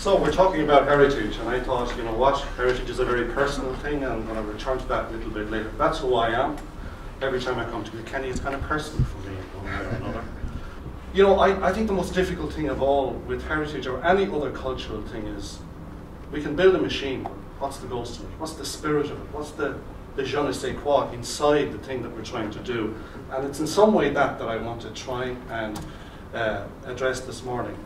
So we're talking about heritage, and I thought, you know what, heritage is a very personal thing, and I'm going to return to that a little bit later. That's who I am. Every time I come to Kilkenny, it's kind of personal for me in one way or another. You know, I think the most difficult thing of all with heritage or any other cultural thing is we can build a machine. What's the ghost of it? What's the spirit of it? What's the je ne sais quoi inside the thing that we're trying to do? And it's in some way that I want to try and address this morning.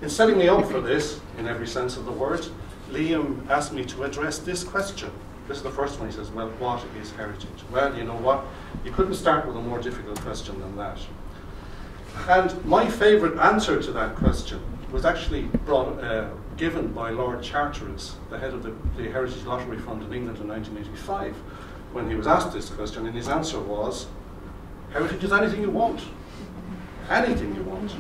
In setting me up for this, in every sense of the word, Liam asked me to address this question. This is the first one. He says, well, what is heritage? Well, you know what? You couldn't start with a more difficult question than that. And my favourite answer to that question was actually given by Lord Charteris, the head of the Heritage Lottery Fund in England in 1985, when he was asked this question, and his answer was, heritage is anything you want. Anything you want.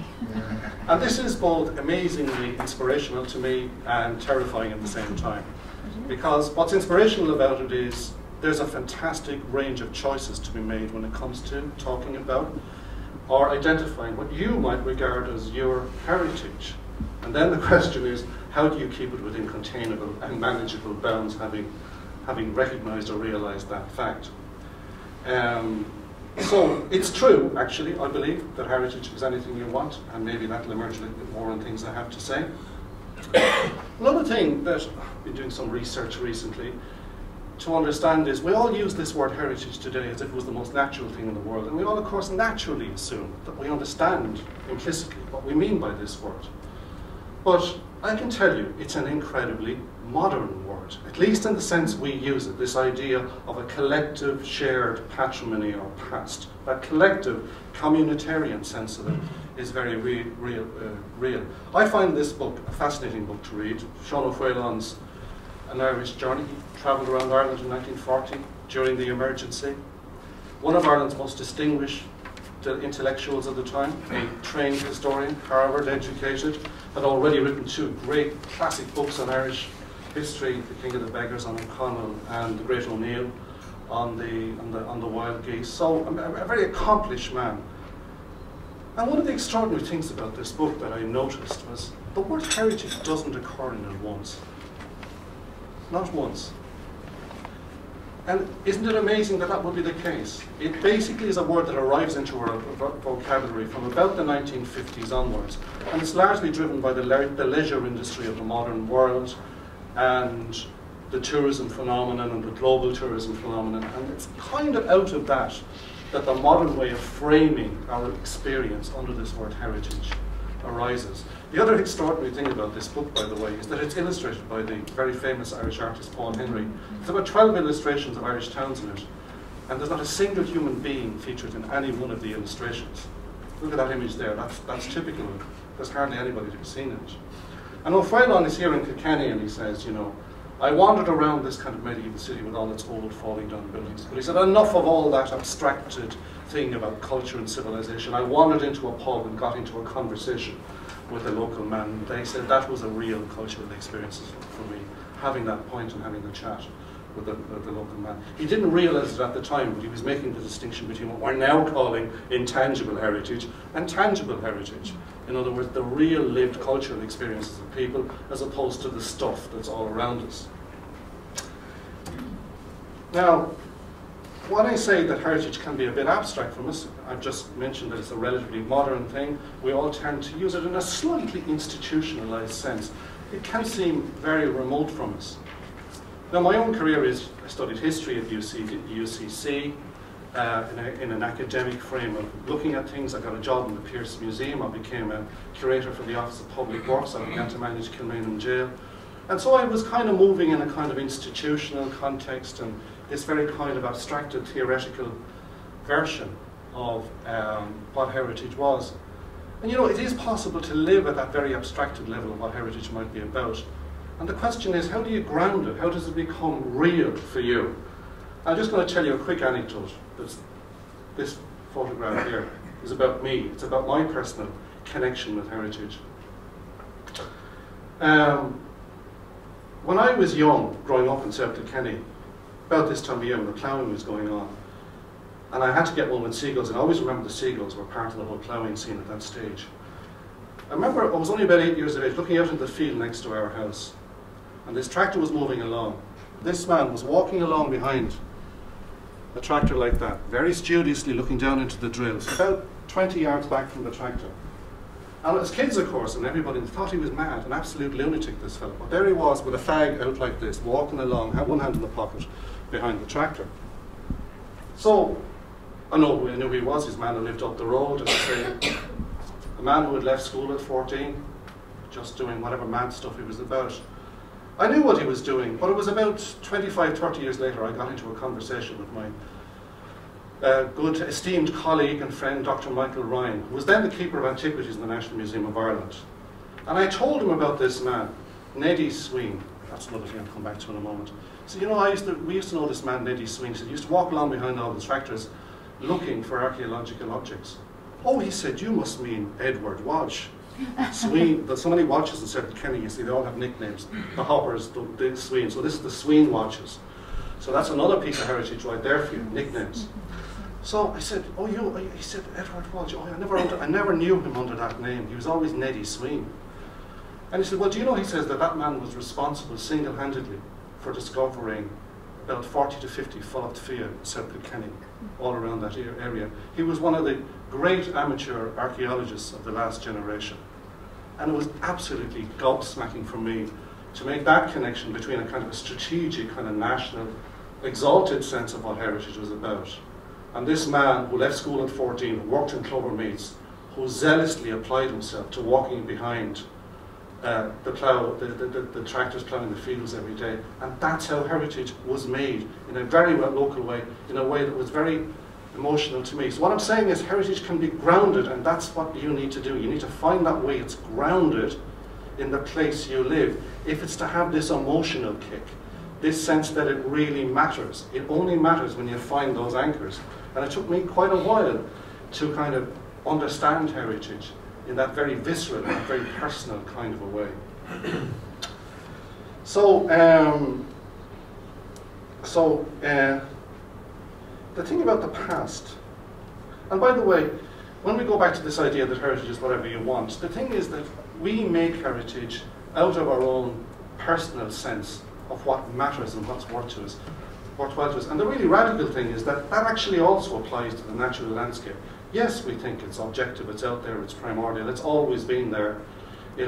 And this is both amazingly inspirational to me and terrifying at the same time. Because what's inspirational about it is there's a fantastic range of choices to be made when it comes to talking about or identifying what you might regard as your heritage. And then the question is, how do you keep it within containable and manageable bounds, having recognized or realized that fact? So it's true, actually, I believe, that heritage is anything you want, and maybe that'll emerge a little bit more in things I have to say. Another thing that I've been doing some research recently to understand is we all use this word heritage today as if it was the most natural thing in the world, and we all, of course, naturally assume that we understand implicitly what we mean by this word. But I can tell you it's an incredibly modern word, at least in the sense we use it, this idea of a collective shared patrimony or past. That collective communitarian sense of it is very real. I find this book a fascinating book to read. Sean O'Faolain's An Irish Journey. He travelled around Ireland in 1940 during the emergency. One of Ireland's most distinguished intellectuals of the time, a trained historian, Harvard educated, had already written two great classic books on Irish history, The King of the Beggars on O'Connell and The Great O'Neill on the Wild Geese. So a very accomplished man. And one of the extraordinary things about this book that I noticed was the word heritage doesn't occur in it once. Not once. And isn't it amazing that that would be the case? It basically is a word that arrives into our vocabulary from about the 1950s onwards. And it's largely driven by the leisure industry of the modern world and the tourism phenomenon and the global tourism phenomenon. And it's kind of out of that the modern way of framing our experience under this word heritage arises. The other extraordinary thing about this book, by the way, is that it's illustrated by the very famous Irish artist Paul Henry. There's about 12 illustrations of Irish towns in it, and there's not a single human being featured in any one of the illustrations. Look at that image there, that's typical. There's hardly anybody to be seen in it. And O'Faolain is here in Kilkenny, and he says, you know, I wandered around this kind of medieval city with all its old falling down buildings, but he said, enough of all that abstracted thing about culture and civilization. I wandered into a pub and got into a conversation with a local man. They said that was a real cultural experience for me, having that point and having the chat with the local man. He didn't realize it at the time, but he was making the distinction between what we're now calling intangible heritage and tangible heritage. In other words, the real lived cultural experiences of people as opposed to the stuff that's all around us. Now, when I say that heritage can be a bit abstract from us, I've just mentioned that it's a relatively modern thing. We all tend to use it in a slightly institutionalized sense. It can seem very remote from us. Now, my own career is, I studied history at UCC in an academic frame of looking at things. I got a job in the Pearse Museum. I became a curator for the Office of Public Works. I began to manage Kilmainham Jail. And so I was kind of moving in a kind of institutional context and this very kind of abstracted theoretical version of what heritage was. And you know, it is possible to live at that very abstracted level of what heritage might be about. And the question is, how do you ground it? How does it become real for you? I'm just going to tell you a quick anecdote. This photograph here is about me. It's about my personal connection with heritage. When I was young, growing up in South Kilkenny, about this time of year when the ploughing was going on, and I had to get one with seagulls, and I always remember the seagulls were part of the whole ploughing scene at that stage. I remember I was only about 8 years of age, looking out into the field next to our house, and this tractor was moving along. This man was walking along behind a tractor like that, very studiously looking down into the drills, about 20 yards back from the tractor. And as kids, of course, and everybody thought he was mad, an absolute lunatic, this fellow. But there he was with a fag out like this, walking along, had one hand in the pocket behind the tractor. So, I knew who he was. His man who lived up the road, as I say, a man who had left school at 14, just doing whatever mad stuff he was about. I knew what he was doing, but it was about 25, 30 years later I got into a conversation with my good esteemed colleague and friend, Dr. Michael Ryan, who was then the keeper of antiquities in the National Museum of Ireland. And I told him about this man, Neddy Sween. That's another thing I'll come back to in a moment. So, you know, we used to know this man, Neddy Sween. He said he used to walk along behind all the tractors looking for archaeological objects. Oh, he said, you must mean Edward Walsh. Sween, there's so many watches in Circle Kenny, you see, they all have nicknames. The Hoppers, the Sween. So this is the Sween watches. So that's another piece of heritage right there for you, nicknames. So I said, oh, he said, Edward Walsh. Oh, I never knew him under that name. He was always Neddy Sween. And he said, well, do you know, he says, that man was responsible single-handedly for discovering about 40 to 50 Fáilt Fia in South Kilkenny, all around that area. He was one of the great amateur archaeologists of the last generation. And it was absolutely gobsmacking for me to make that connection between a kind of a strategic, kind of national, exalted sense of what heritage was about, and this man who left school at 14, who worked in clover meads, who zealously applied himself to walking behind the tractors ploughing the fields every day. And that's how heritage was made, in a very local way, in a way that was very emotional to me. So what I'm saying is heritage can be grounded, and that's what you need to do. You need to find that way it's grounded in the place you live. If it's to have this emotional kick, this sense that it really matters, it only matters when you find those anchors. And it took me quite a while to kind of understand heritage in that very visceral, very personal kind of a way. So, the thing about the past, and by the way, when we go back to this idea that heritage is whatever you want, the thing is that we make heritage out of our own personal sense of what matters and what's worthwhile to us. And the really radical thing is that that actually also applies to the natural landscape. Yes, we think it's objective, it's out there, it's primordial, it's always been there, it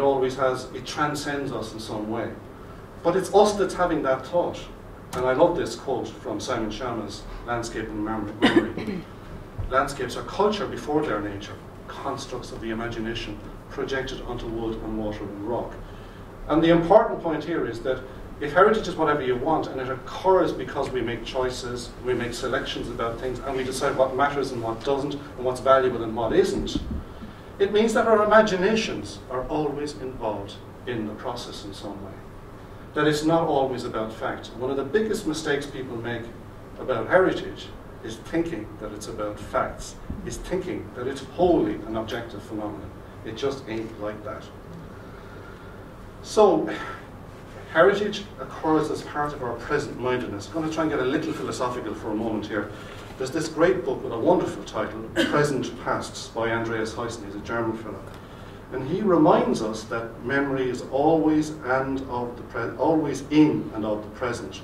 transcends us in some way. But it's us that's having that thought. And I love this quote from Simon Schama's Landscape and Memory. Landscapes are culture before their nature, constructs of the imagination projected onto wood and water and rock. And the important point here is that if heritage is whatever you want, and it occurs because we make choices, we make selections about things, and we decide what matters and what doesn't, and what's valuable and what isn't, it means that our imaginations are always involved in the process in some way. That it's not always about fact. One of the biggest mistakes people make about heritage is thinking that it's about facts, is thinking that it's wholly an objective phenomenon. It just ain't like that. So, heritage occurs as part of our present mindedness. I'm going to try and get a little philosophical for a moment here. There's this great book with a wonderful title, Present Pasts, by Andreas Huyssen. He's a German fellow. And he reminds us that memory is always in and of the present,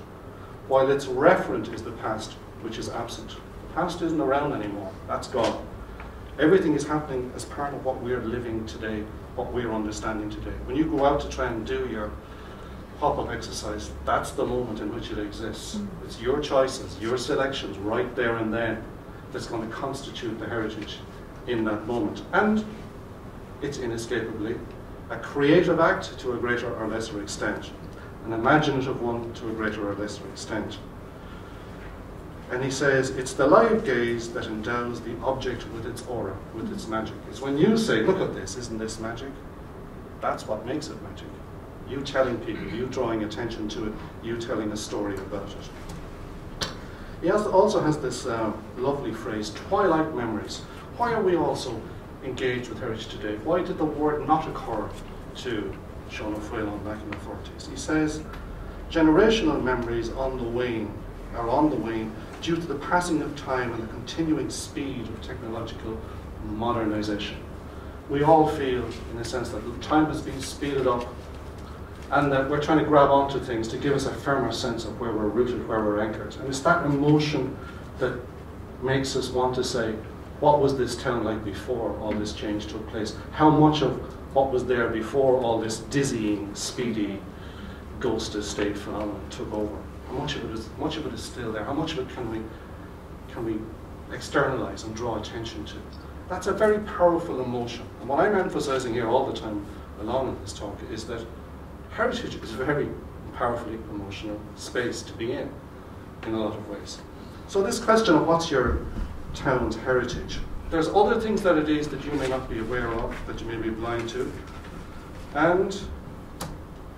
while its referent is the past, which is absent. The past isn't around anymore. That's gone. Everything is happening as part of what we're living today, what we're understanding today. When you go out to try and do your pop-up exercise, that's the moment in which it exists. It's your choices, your selections right there and then that's going to constitute the heritage in that moment. And it's inescapably a creative act to a greater or lesser extent, an imaginative one to a greater or lesser extent. And he says, it's the live gaze that endows the object with its aura, with its magic. It's when you say, look at this, isn't this magic? That's what makes it magic. You telling people, you drawing attention to it, you telling a story about it. He also has this lovely phrase, Twilight Memories. Why are we also engaged with heritage today? Why did the word not occur to Sean O'Faolain back in the 40s? He says, generational memories are on the wane due to the passing of time and the continuing speed of technological modernization. we all feel, in a sense, that time has been speeded up and that we're trying to grab onto things to give us a firmer sense of where we're rooted, where we're anchored. And it's that emotion that makes us want to say, what was this town like before all this change took place? How much of what was there before all this dizzying, speedy, ghost estate phenomenon took over? How much of it is still there? How much of it can we externalize and draw attention to? That's a very powerful emotion. And what I'm emphasizing here all the time along in this talk is that heritage is a very powerfully emotional space to be in a lot of ways. So this question of what's your town's heritage, there's other things that it is that you may not be aware of, that you may be blind to. And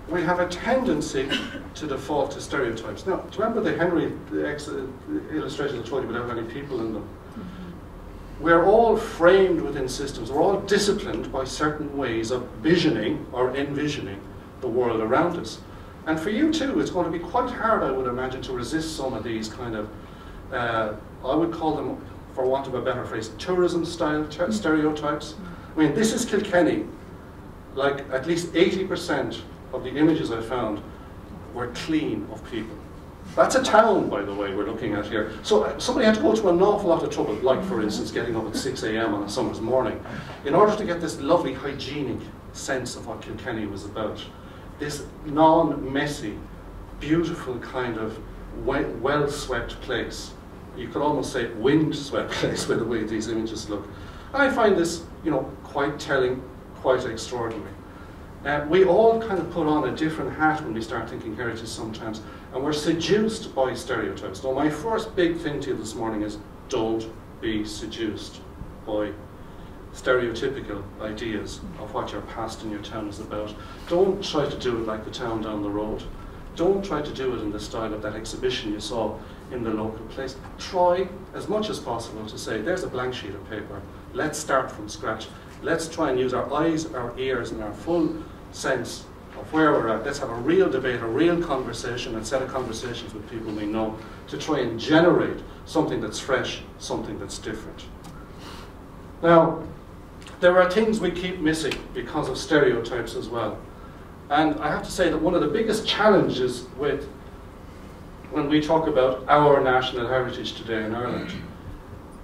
we have a tendency to default to stereotypes. Now, do you remember the Henry illustrations I told you without any people in them? We're all framed within systems. We're all disciplined by certain ways of visioning or envisioning the world around us. And for you too, it's going to be quite hard, I would imagine, to resist some of these kind of, I would call them, for want of a better phrase, tourism-style stereotypes. I mean, this is Kilkenny. Like, at least 80% of the images I found were clean of people. That's a town, by the way, we're looking at here. So somebody had to go to an awful lot of trouble, like, for instance, getting up at 6 a.m. on a summer's morning, in order to get this lovely hygienic sense of what Kilkenny was about. This non-messy, beautiful kind of well-swept place. You could almost say wind-swept place by the way these images look. And I find this, quite telling, quite extraordinary. We all kind of put on a different hat when we start thinking heritage sometimes, and we're seduced by stereotypes. So my first big thing to you this morning is, don't be seduced by stereotypical ideas of what your past and your town is about. Don't try to do it like the town down the road. Don't try to do it in the style of that exhibition you saw in the local place. Try as much as possible to say, there's a blank sheet of paper. Let's start from scratch. Let's try and use our eyes, our ears, and our full sense of where we're at. Let's have a real debate, a real conversation, a set of conversations with people we know to try and generate something that's fresh, something that's different. Now, there are things we keep missing because of stereotypes as well. And I have to say that one of the biggest challenges when we talk about our national heritage today in Ireland,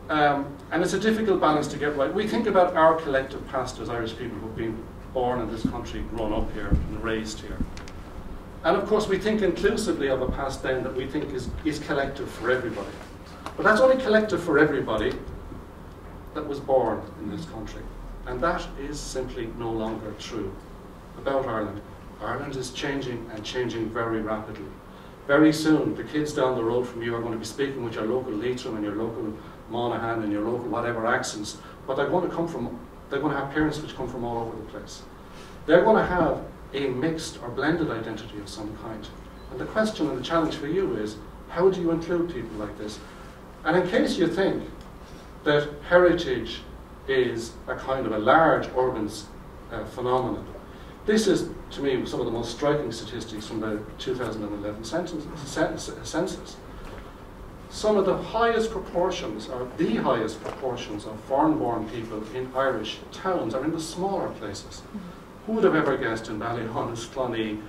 and it's a difficult balance to get right. We think about our collective past as Irish people who've been born in this country, grown up here, and raised here. And of course we think inclusively of a past then that we think is collective for everybody. But that's only collective for everybody that was born in this country. And that is simply no longer true about Ireland. Ireland is changing, and changing very rapidly. Very soon, the kids down the road from you are going to be speaking with your local Leitrim and your local Monaghan and your local whatever accents, but they're going to have parents which come from all over the place. They're going to have a mixed or blended identity of some kind. And the question and the challenge for you is, how do you include people like this? And in case you think that heritage is a kind of a large urban phenomenon, this is, to me, some of the most striking statistics from the 2011 census. Some of the highest proportions, or the highest proportions of foreign-born people in Irish towns are in the smaller places. Who would have ever guessed in Ballyhonus, Clonee,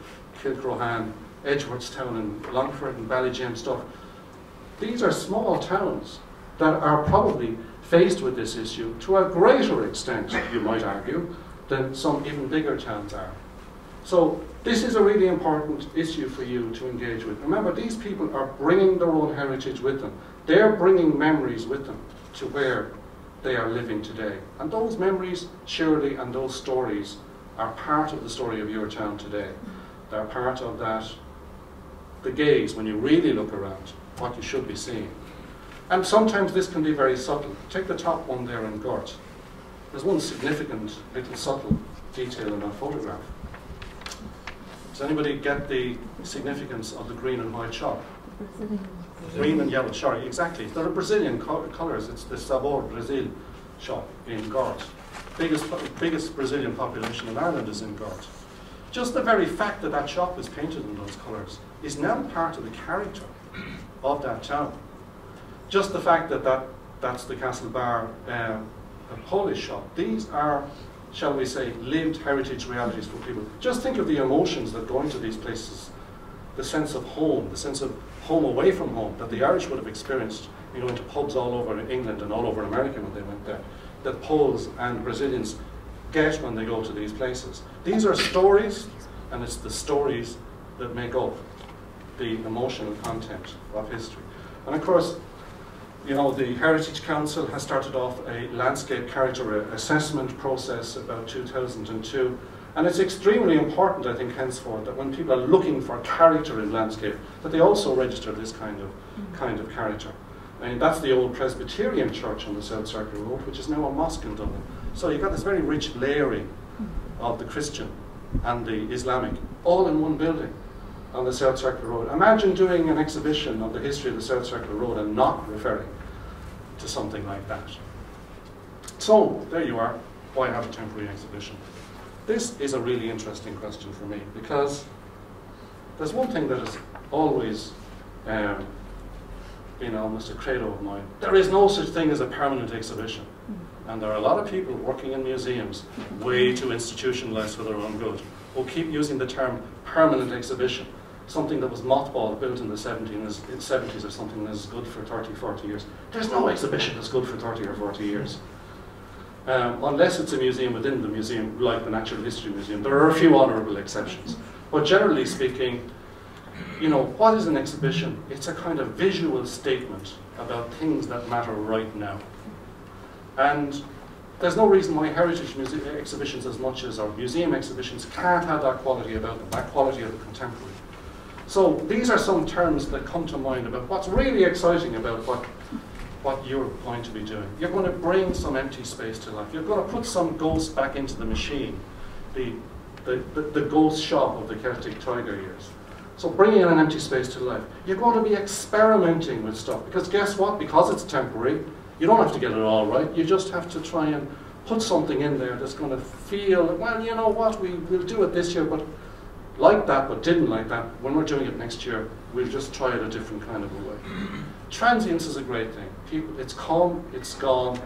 Kilcrohan, Edgeworthstown and Longford and Ballygem stuff? These are small towns that are probably faced with this issue to a greater extent, you might argue, than some even bigger towns are. So this is a really important issue for you to engage with. Remember, these people are bringing their own heritage with them. They're bringing memories with them to where they are living today. And those memories, surely, and those stories are part of the story of your town today. They're part of that, the gaze, when you really look around, what you should be seeing. And sometimes this can be very subtle. Take the top one there in Gort. There's one significant little subtle detail in that photograph. Does anybody get the significance of the green and white shop? Green and yellow, sorry, exactly. They're Brazilian colours. It's the Sabor Brazil shop in Gort. Biggest Brazilian population in Ireland is in Gort. Just the very fact that that shop is painted in those colours is now part of the character of that town. Just the fact that that's the Castle Bar, a Polish shop. These are shall we say, lived heritage realities for people. Just think of the emotions that go into these places, the sense of home, the sense of home away from home that the Irish would have experienced, you know, into pubs all over England and all over America when they went there, that Poles and Brazilians get when they go to these places. These are stories, and it's the stories that make up the emotional content of history. And of course, you know, the Heritage Council has started off a landscape character assessment process about 2002, and it's extremely important, I think, henceforth, that when people are looking for character in landscape, that they also register this kind of character. I mean, that's the old Presbyterian church on the South Circular Road, which is now a mosque in Dublin. So you've got this very rich layering of the Christian and the Islamic, all in one building on the South Circular Road. Imagine doing an exhibition of the history of the South Circular Road and not referring to something like that. So, there you are. Why have a temporary exhibition? This is a really interesting question for me, because there's one thing that has always been almost a credo of mine. There is no such thing as a permanent exhibition. And there are a lot of people working in museums, way too institutionalized for their own good, who keep using the term permanent exhibition. Something that was mothballed, built in the 70s or something that's good for 30, 40 years. There's no exhibition that's good for 30 or 40 years. Unless it's a museum within the museum, like the Natural History Museum. There are a few honourable exceptions. But generally speaking, you know, what is an exhibition? It's a kind of visual statement about things that matter right now. And there's no reason why heritage exhibitions as much as our museum exhibitions can't have that quality about them, that quality of the contemporary. So these are some terms that come to mind about what's really exciting about what you're going to be doing. You're going to bring some empty space to life. You're going to put some ghost back into the machine, the ghost shop of the Celtic Tiger years. So bringing in an empty space to life. You're going to be experimenting with stuff, because guess what? Because it's temporary, you don't have to get it all right. You just have to try and put something in there that's going to feel, well, you know what, we'll do it this year, but like that, but didn't like that. When we're doing it next year, we'll just try it a different kind of a way. Transience is a great thing. People, it's come, it's gone.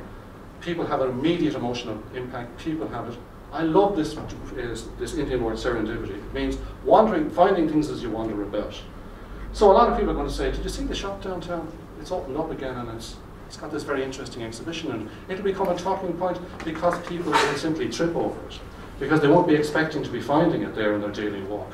People have an immediate emotional impact. People have it. I love this Indian word serendipity. It means wandering, finding things as you wander about. So a lot of people are going to say, did you see the shop downtown? It's opened up again, and it's got this very interesting exhibition, and it'll become a talking point because people will simply trip over it, because they won't be expecting to be finding it there in their daily walk.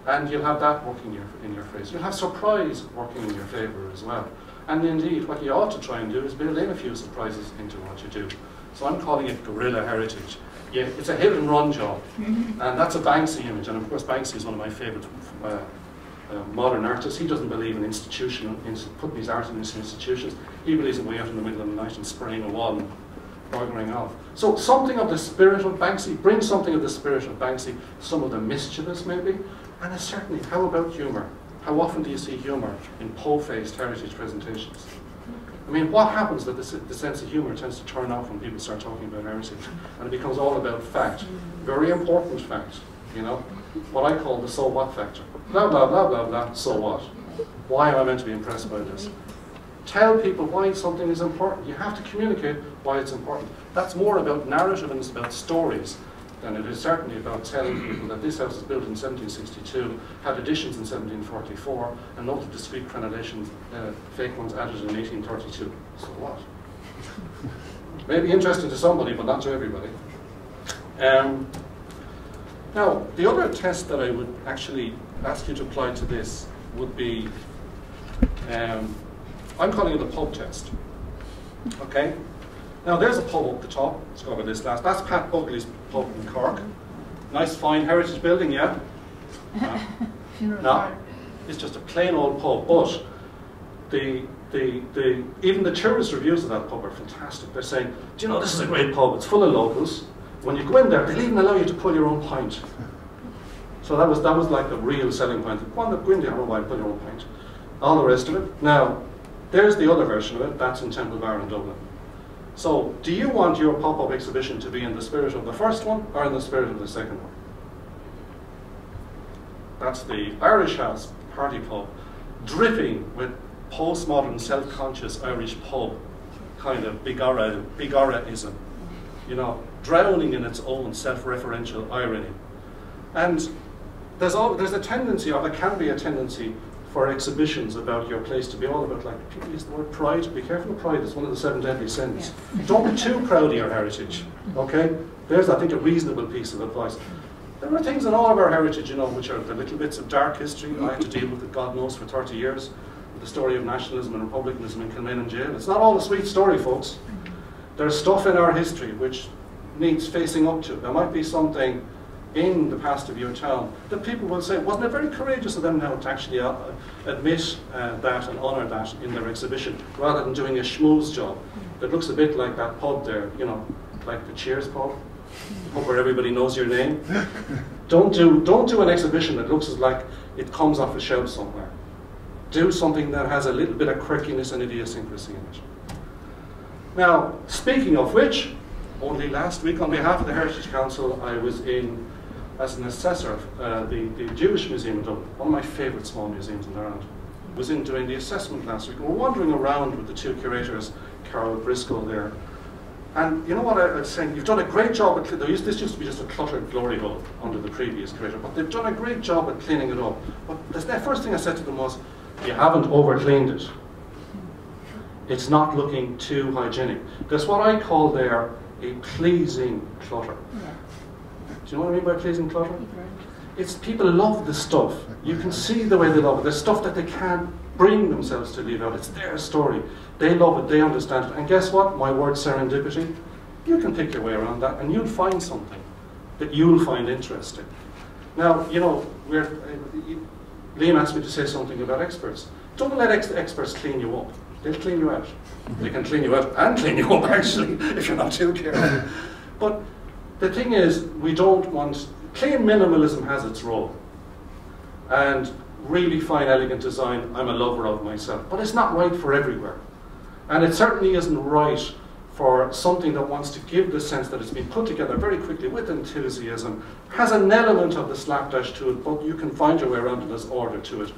And you'll have that working in your face. You'll have surprise working in your favour as well. And indeed, what you ought to try and do is build in a few surprises into what you do. So I'm calling it guerrilla heritage. Yeah, it's a hit and run job. And that's a Banksy image. And of course, Banksy is one of my favourite modern artists. He doesn't believe in putting his art in institutions. He believes in way out in the middle of the night and spraying a wall and burgering off. So something of the spirit of Banksy, bring something of the spirit of Banksy, some of the mischievous maybe, and certainly, how about humour? How often do you see humour in po-faced heritage presentations? I mean, what happens that the sense of humour tends to turn off when people start talking about heritage, and it becomes all about fact. Very important fact, you know, what I call the so what factor. Blah, blah, blah, blah, blah, so what? Why am I meant to be impressed by this? Tell people why something is important. You have to communicate why it's important. That's more about narrative and it's about stories than it is certainly about telling people that this house was built in 1762, had additions in 1744, and noted discrete crenellations, fake ones added in 1832. So what? Maybe interesting to somebody, but not to everybody. Now, the other test that I would actually ask you to apply to this would be, I'm calling it the pub test. Okay? Now there's a pub up the top. Let's go over this last. That's Pat Bugley's pub in Cork. Nice fine heritage building, yeah? No, it's just a plain old pub, but even the tourist reviews of that pub are fantastic. They're saying, do you know, this is a great pub, it's full of locals. When you go in there, they'll even allow you to pull your own pint. So that was like the real selling point. Go on, go in there, have a pull your own pint. All the rest of it. Now, there's the other version of it. That's in Temple Bar in Dublin. So, do you want your pop-up exhibition to be in the spirit of the first one or in the spirit of the second one? That's the Irish House party pub, dripping with postmodern, self-conscious Irish pub kind of big aura-ism. you know, drowning in its own self-referential irony. And there's a tendency, or there can be a tendency, for exhibitions about your place to be all about, like, people use the word pride. Be careful of pride, it's one of the 7 deadly sins. Yeah. Don't be too proud of your heritage, okay? There's, I think, a reasonable piece of advice. There are things in all of our heritage, you know, which are the little bits of dark history. I had to deal with it, God knows, for 30 years. The story of nationalism and republicanism in Kilmaine and jail. It's not all a sweet story, folks. There's stuff in our history which needs facing up to. There might be something in the past of your town that people will say, wasn't it very courageous of them now to actually admit that and honour that in their exhibition, rather than doing a schmooze job that looks a bit like that pub there, you know, like the Cheers pub, the pub where everybody knows your name. Don't do an exhibition that looks like it comes off a shelf somewhere. Do something that has a little bit of quirkiness and idiosyncrasy in it. Now, speaking of which, only last week on behalf of the Heritage Council, I was in as an assessor of the Jewish Museum in Dublin, one of my favourite small museums in Ireland. I was in doing the assessment last week. We were wandering around with the 2 curators, Carol Briscoe there. And you know what I was saying? You've done a great job at this used to be just a cluttered glory hole under the previous curator, but they've done a great job at cleaning it up. But the first thing I said to them was, you haven't over-cleaned it. It's not looking too hygienic. There's what I call there a pleasing clutter. Yeah. Do you know what I mean by pleasing clutter? It's people love the stuff. You can see the way they love it. There's stuff that they can't bring themselves to leave out. It's their story. They love it, they understand it. And guess what? My word, serendipity. You can pick your way around that and you'll find something that you'll find interesting. Now, you know, Liam asked me to say something about experts. Don't let experts clean you up. They'll clean you out. They can clean you out and clean you up, actually, if you're not too careful. But the thing is, we don't want... Clean minimalism has its role. And really fine, elegant design, I'm a lover of myself. But it's not right for everywhere. And it certainly isn't right for something that wants to give the sense that it's been put together very quickly with enthusiasm, has an element of the slapdash to it, but you can find your way around it. There's order to it.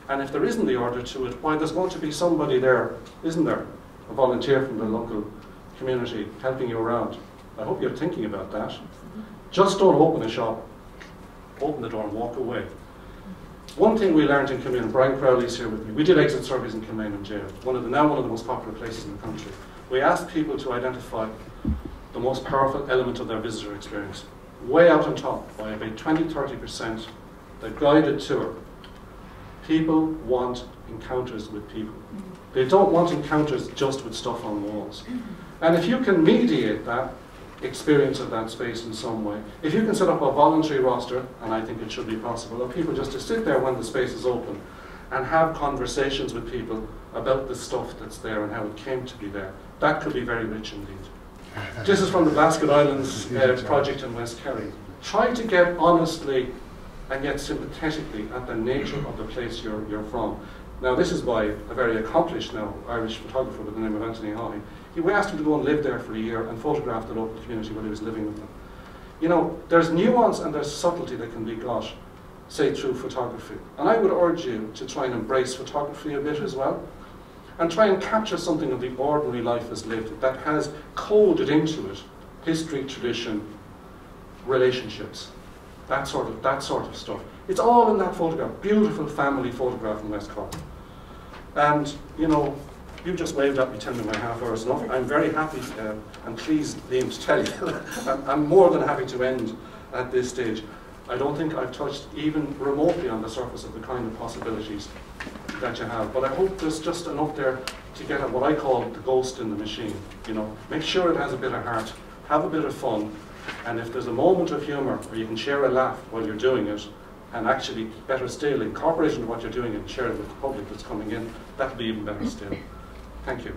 And if there isn't the order to it, why, there's going to be somebody there, isn't there? A volunteer from the local community helping you around. I hope you're thinking about that. Just don't open a shop, open the door and walk away. One thing we learned in Kilmaine, Brian Crowley's here with me, we did exit surveys in Kilmaine and jail, now one of the most popular places in the country. We asked people to identify the most powerful element of their visitor experience. Way out on top, by about 20–30%, the guided tour. People want encounters with people. They don't want encounters just with stuff on walls. And if you can mediate that experience of that space in some way, if you can set up a voluntary roster, and I think it should be possible, of people just to sit there when the space is open and have conversations with people about the stuff that's there and how it came to be there, that could be very rich indeed. This is from the Basket Islands project in West Kerry. Try to get honestly and yet sympathetically at the nature of the place you're from. Now, this is by a very accomplished now Irish photographer by the name of Anthony Haughey. We asked him to go and live there for a year and photograph the local community while he was living with them. You know, there's nuance and there's subtlety that can be got, say, through photography. And I would urge you to try and embrace photography a bit as well, and try and capture something of the ordinary life as lived that has coded into it history, tradition, relationships, that sort of stuff. It's all in that photograph. Beautiful family photograph in West Cork. And, you know, you just waved at me telling me my half hour is enough. I'm very happy and pleased, Liam, to tell you I'm more than happy to end at this stage. I don't think I've touched even remotely on the surface of the kind of possibilities that you have, but I hope there's just enough there to get at what I call the ghost in the machine. You know, make sure it has a bit of heart, have a bit of fun, and if there's a moment of humour where you can share a laugh while you're doing it, and actually, better still, incorporate into what you're doing and share it with the public that's coming in, that'll be even better still. Thank you.